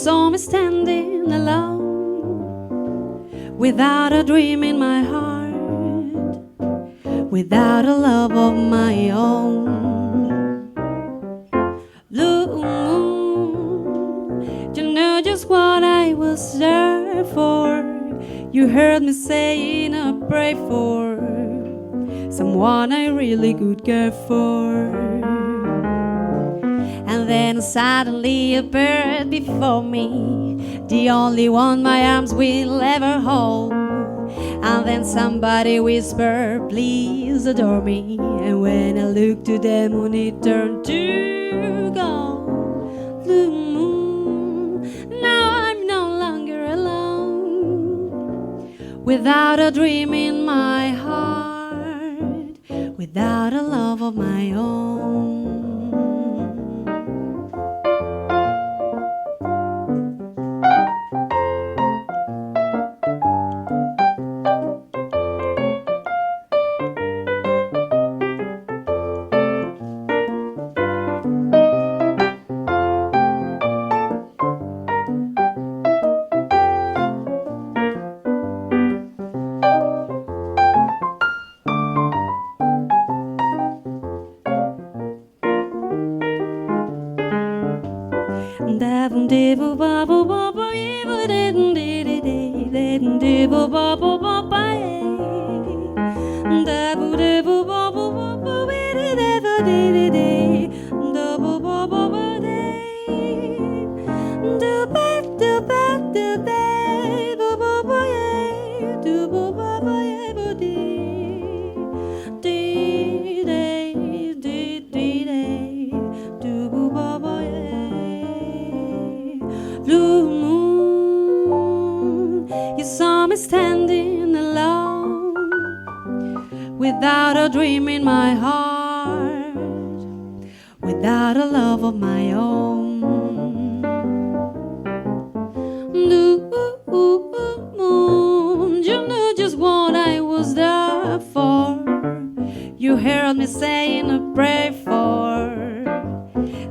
saw me standing alone, without a dream in my heart, without a love of my own. Blue moon, you know just what I was there for. You heard me saying I pray for someone I really could care for. And then suddenly appeared before me, the only one my arms will ever hold. And then somebody whispered, please adore me. And when I looked to the moon, it turned to gold. Blue moon, now I'm no longer alone, without a dream in my heart, without a love of my own. Blue moon, you saw me standing alone, without a dream in my heart, without a love of my own. Blue moon, you knew just what I was there for. You heard me saying a prayer for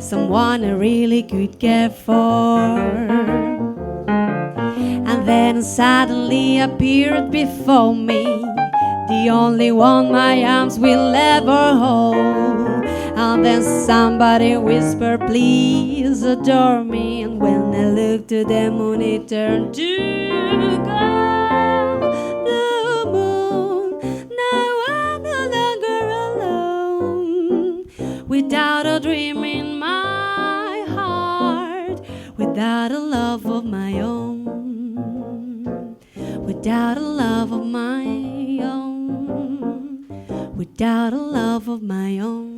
someone I really could care for. And then suddenly appeared before me, the only one my arms will ever hold. And then somebody whispered, please adore me. And when I looked to the moon, it turned to gold. Blue moon, now I'm no longer alone, without a dream in my heart, without a love of my own, without a love of my own, without a love of my own.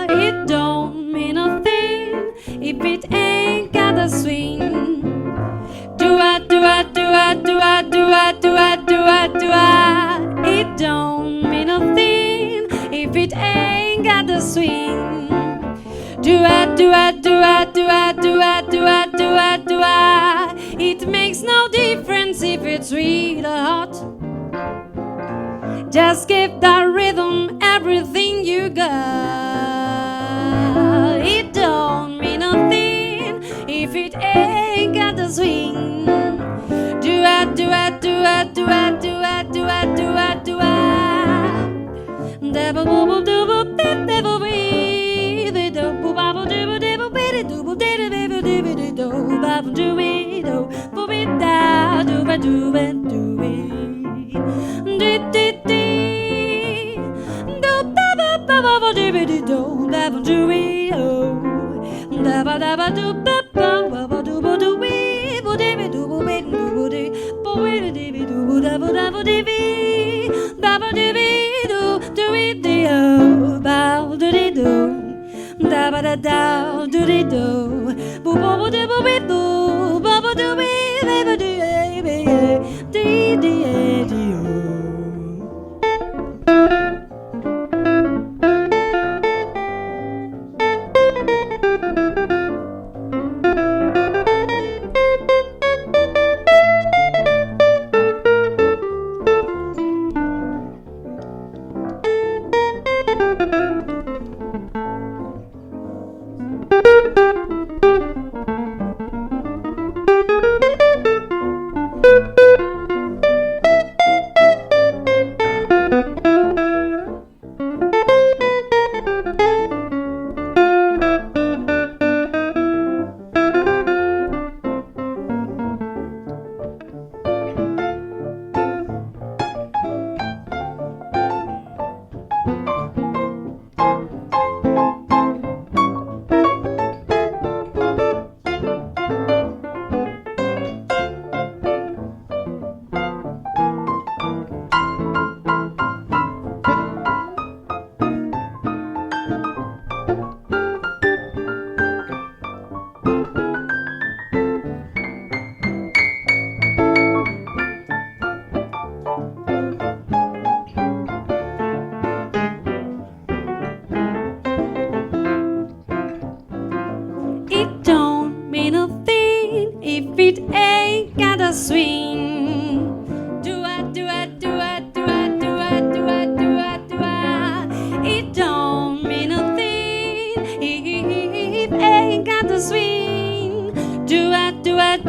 It don't mean a thing if it ain't got a swing. It don't mean a thing if it ain't got a swing. It makes no difference if it's real or hot. Just give that rhythm everything you got. It don't mean a thing if it ain't got a swing.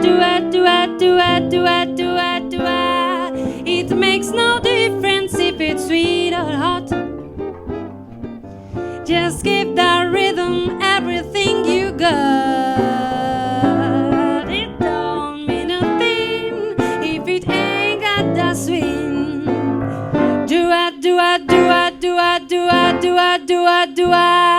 duet, duet, duet, duet, duet, duet. It makes no difference if it's sweet or hot. Just give that rhythm everything you got. It don't mean a thing if it ain't got that swing. Duet, duet, duet, duet, duet, duet, duet, duet.